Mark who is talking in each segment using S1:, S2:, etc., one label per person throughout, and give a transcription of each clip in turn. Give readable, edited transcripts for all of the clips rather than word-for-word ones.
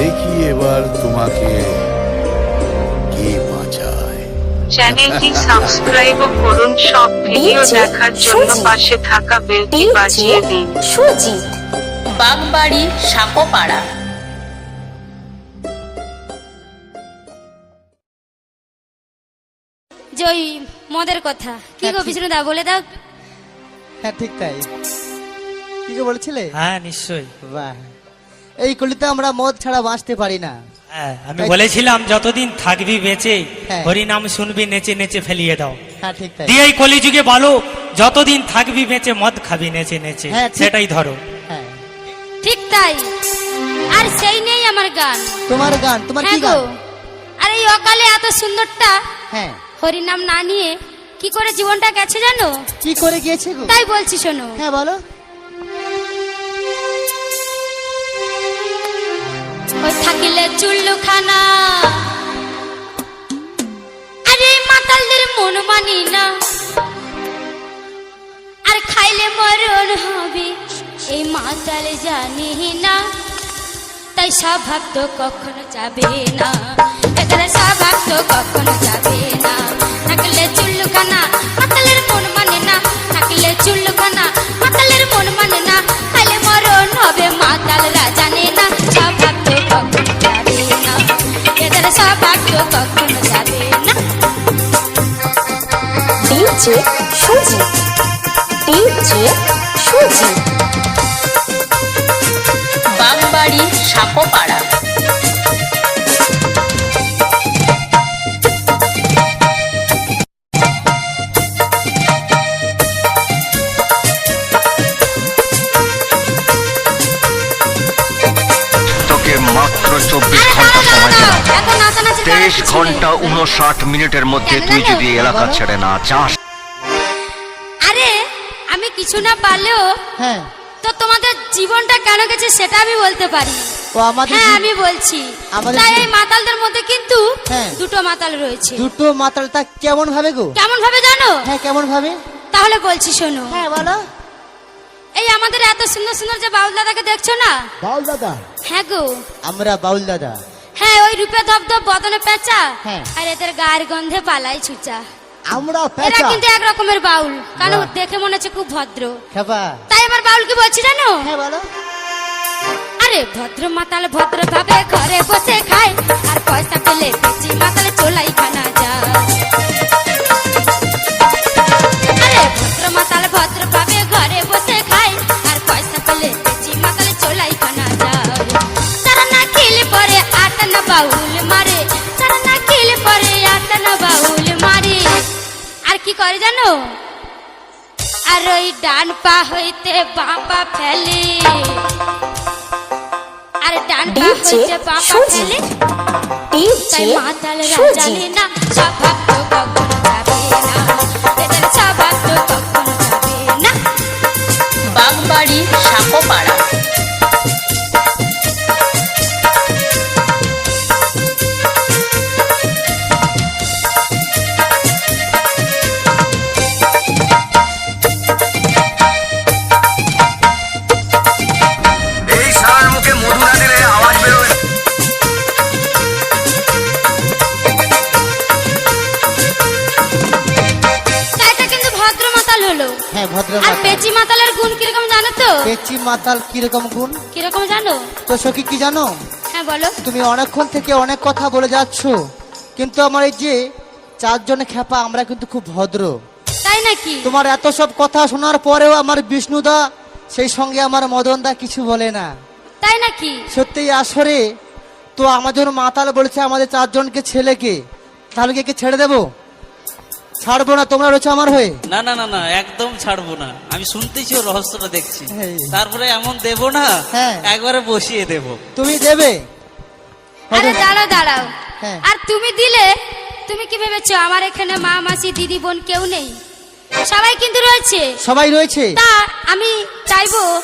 S1: দেখি এবার তোমাকে কে বাঁচায়।
S2: চ্যানেলটি সাবস্ক্রাইব করুন, সব ভিডিও দেখার জন্য পাশে থাকা বেলটি বাজিয়ে দিন।
S3: সুজিত, বাগবাড়ি, সাকোপাড়া।
S4: যে ওই মদের কথা কি গো বিষ্ণু দা বলে দাও।
S5: হ্যাঁ ঠিক তাই, কি গো বলছিলে?
S6: হ্যাঁ নিশ্চয়ই।
S5: বাহ, এই কলিতে আমরা মদ ছাড়া বাঁচতে পারি না।
S6: হ্যাঁ আমি বলেছিলাম যতদিন থাকবি বেঁচে
S5: হ্যাঁ।
S6: হরি নাম শুনবি নেচে নেচে ফেলিয়ে দাও।
S5: হ্যাঁ ঠিক তাই।
S6: দিয়ে এই কলিযুগে বলো যতদিন থাকবি বেঁচে মদ খাবি নেচে নেচে,
S5: হ্যাঁ, ঠিক।
S6: সেটাই ধরো।
S5: হ্যাঁ
S4: ঠিক তাই, আর সেই নেই আমার গান।
S5: তোমার গান, তোমার কি
S4: হ্যাঁ গো,
S5: গান?
S4: আর এই অকালে এত সুন্দরটা
S5: হ্যাঁ,
S4: হরিনাম না নিয়ে কি করে জীবনটা গেছে জানো?
S5: কি করে গিয়েছে গো?
S4: তাই বলছি শোনো।
S5: হ্যাঁ বলো।
S4: ওই থাকিলে চুল্লুখানা, আরে মাতালদের মন মানি না, আর খাইলে মরণ হবে এই মাতাল জানি না, তাই স্বভাব তো কখনো যাবে না, এদের স্বভাব তো কখনো যাবে না। থাকলে চুল্লুখানা মাতালের মন মানে না, থাকলে চুল্লুখানা মাতালের মন মানে না, খাইলে মরণ হবে মাতালরা জানে না, স্বভাব তো কখনো যাবে না, এদের স্বভাব তো কখনো যাবে না।
S3: DJ Sujit, DJ Sujit, Bagbari, Sakopara.
S7: তোকে মাত্র 24 ঘন্টা সময় দিলাম। 23 ঘন্টা 59 মিনিটের মধ্যে তুই যদি এলাকা ছেড়ে না যাস।
S4: আরে আমি কিছু না পারলেও
S5: হ্যাঁ,
S4: তো তোমাদের জীবনটা কেন গেছে সেটা আমি বলতে পারি।
S5: ও আমাদের
S4: হ্যাঁ
S5: জীব-
S4: আমি বলছি,
S5: আমাদের
S4: তাই
S5: জীব-
S4: এই মাতালদের মধ্যে কিন্তু
S5: হ্যাঁ।
S4: দুটো মাতাল রয়েছে।
S5: দুটো মাতালটা কেমন ভাবে গো?
S4: কেমন ভাবে জানো?
S5: হ্যাঁ কেমন ভাবে?
S4: তাহলে বলছি শোনো।
S5: হ্যাঁ বলো।
S4: এই আমাদের এত সুন্দর সুন্দর যে বাউল দাদাকে দেখছো না?
S5: বাউল দাদা?
S4: হ্যাঁ গো,
S5: আমরা বাউল দাদা।
S4: হ্যাঁ ওই রূপে ধপধপ বদনে পেঁচা,
S5: হ্যাঁ।
S4: আর এদের গায়ের গন্ধে পালাই ছুচা।
S5: আমরা
S4: এরা
S5: পেঁচা।
S4: কিন্তু এক রকমের বাউল, কারণ
S5: বাহ।
S4: দেখে মনে হচ্ছে খুব ভদ্র।
S5: খেপা।
S4: তাই আমার বাউল কি বলছি জানো?
S5: হ্যাঁ বলো।
S4: আরে ভদ্র মাতাল ভদ্র ভাবে ঘরে বসে খায়, আর পয়সা পেলে বেশি মাতাল চোলাই খানা যায়। আরে ভদ্র মাতাল ভদ্র ভাবে ঘরে বসে খায়, আর পয়সা পেলে বেশি মাতাল চোলাই খানা যায়। তারা না খেলে পরে আটানা বাউল মারে, তারা না খেলে পরে আটানা বাউল মারে। আর কি করে জানো? আর ওই ডান পা হইতে বাঁ পা ফেলে, আর ডান পা
S3: ডিজে
S4: হইতে বাঁ পা
S3: সুজিত,
S4: ফেলে, তাই
S3: ডিজে
S4: মাতালরা
S3: সুজিত,
S4: জানে না স্বভাব তো কখনো যাবে না, এদের স্বভাব তো কখনো যাবে না।
S3: বাগবাড়ি, সাকোপাড়া।
S7: এই শালার মুখে মধু না দিলে আওয়াজ বেরোয়।
S4: তাইটা কিন্তু ভদ্র মাতাল হলো।
S5: হ্যাঁ ভদ্র
S4: আর
S5: মাতাল।
S4: পেচি মাতালের গুণ কিরকম জানো তো?
S5: পেঁচি মাতাল কিরকম গুণ?
S4: কিরকম জানো?
S5: তো সখী কি জানো?
S4: হ্যাঁ বলো।
S5: তুমি অনেকক্ষণ থেকে অনেক কথা বলে যাচ্ছ, কিন্তু আমার এই যে চারজনে খেপা আমরা কিন্তু খুব ভদ্র।
S4: তাই নাকি?
S5: তোমার এত সব কথা শোনার পরেও আমার বিষ্ণুদা সেই সঙ্গে আমার মদনদা কিছু বলে না।
S4: তাই নাকি?
S5: সত্যি আসরে তো আমাদের মাতাল বলেছে আমাদের চারজনকে ছেলেকে, তাহলে কি একে ছেড়ে দেবো? ছাড়বো না, তোমরা রয়েছে আমার হয়ে।
S8: না না না না, একদম ছাড়বো না। আমি শুনতেছি ওর রহস্যটা দেখছি,
S5: এই।
S8: তারপরে এমন দেব না,
S5: হ্যাঁ।
S8: একবারে বসিয়ে দেব।
S5: তুমি দেবে?
S4: আরে দাঁড়াও দাঁড়াও,
S5: হ্যাঁ।
S4: আর তুমি দিলে? তুমি কি ভেবেছো আমার এখানে মা মাসি দিদি বোন কেউ নেই? সবাই কিন্তু রয়েছে।
S5: সবাই রয়েছে।
S4: তা আমি চাইবো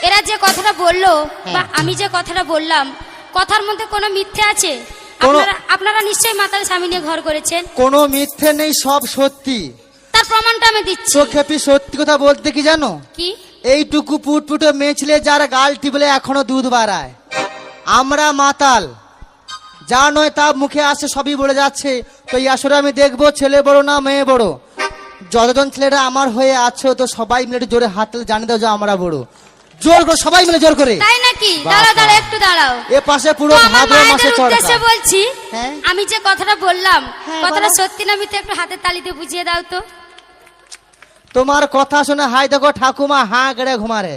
S4: এরা যে কথাটা বললো বা
S5: হ্যাঁ।
S4: আমি যে কথাটা বললাম, কথার মধ্যে কোনো মিথ্যে আছে?
S5: কোনো-
S4: আপনারা নিশ্চয়ই মাতাল স্বামী নিয়ে ঘর করেছেন।
S5: কোনো মিথ্যে নেই, সব সত্যি।
S4: তার প্রমাণটা আমি দিচ্ছি।
S5: তো খেপি সত্যি কথা বলতে কি জানো?
S4: কি?
S5: এইটুকু পুটপুটে মেয়ে ছেলে যার গাল টিপলে এখনো দুধ বাড়ায়। আমরা মাতাল, যা নয় তা মুখে আসে সবই বলে যাচ্ছে। তো এই আসরে আমি দেখবো ছেলে বড় না মেয়ে বড়। যতজন ছেলেরা আমার হয়ে আছো তো সবাই মিলে একটু জোরে হাত তুলে জানিয়ে দাও যে আমরা বড়। জোর করে সবাই মিলে জোর করে।
S4: তাই নাকি? দাঁড়াও দাঁড়াও একটু দাঁড়াও।
S5: এ পাশে পুরো
S4: তো আমার
S5: ভাদ্র মাসে
S4: মায়েদের
S5: চড়কা।
S4: উদ্দেশ্যে বলছি,
S5: হ্যাঁ?
S4: আমি যে কথাটা বললাম
S5: হ্যাঁ,
S4: কথাটা
S5: বলো।
S4: সত্যি না মিথ্যে একটু হাতের তালি দিয়ে বুঝিয়ে দাও তো।
S5: তোমার কথা শুনে হাই দেখো ঠাকুমা হাঁ গেড়ে ঘুমারে,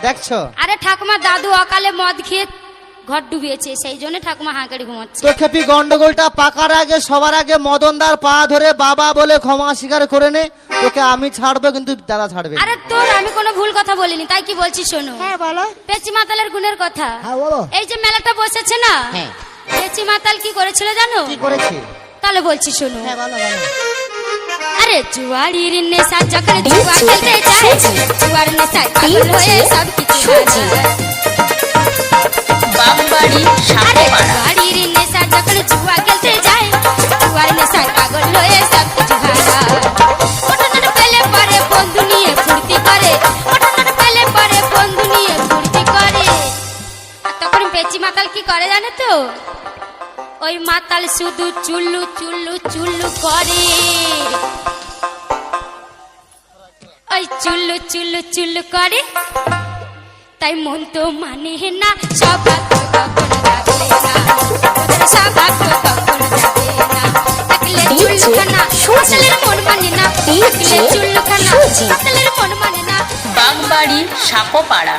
S5: দেখছো?
S4: আরে ঠাকুমা দাদু অকালে মদ খেয়ে ঘর ডুবিয়েছে, সেই জন্য ঠাকুমা হাঁকাড়ি ঘুমাচ্ছে।
S5: তো খেপি গন্ডগোলটা পাকার আগে সবার আগে মদনদার পা ধরে বাবা বলে ক্ষমা স্বীকার করে নে। তোকে আমি ছাড়বো কিন্তু দাদা ছাড়বে না।
S4: আরে তোর আমি কোনো ভুল কথা বলিনি, তাই কি বলছি শোনো।
S5: হ্যাঁ বলো।
S4: পেঁচি মাতালের গুণের কথা।
S5: হ্যাঁ বলো।
S4: এই যে মেলাটা বসেছে না,
S5: হ্যাঁ।
S4: পেঁচি মাতাল কি করেছিল জানো?
S5: কি করেছে?
S4: তাহলে বলছি শোনো।
S5: হ্যাঁ বলো বলো।
S4: আরে জুয়ারির নেশা যখন জুয়া খেলতে যায়, জুয়ার নেশায় পাগল হয়ে সব কিছু হারায়।
S3: বাগবাড়ি
S4: আরে
S3: সাপোপাড়া।
S4: জুয়ারির নেশা যখন জুয়া খেলতে যায়, জুয়ার নেশায় পাগল হয়ে সব কিছু হারায়। পটন পেলে পরে বন্ধু নিয়ে ফুর্তি করে, পটন পেলে পরে বন্ধু নিয়ে ফুর্তি করে। আর তখন পেঁচি মাতাল কি করে জানো তো? ওই মাতাল শুধু চুল্লু চুল্লু চুল্লু করে, ওই চুল্লু চুল্লু চুল্লু করে। তাই মন তো মানে না, সৌভাগ্য কখনো থাকলে না, সৌভাগ্য কখনো থাকলে না। থাকলে চুল্লুখানা মাতালের মন মানে না, থাকলে চুল্লুখানা মাতালের মন মানে না।
S3: বাগবাড়ি সাপোপাড়া।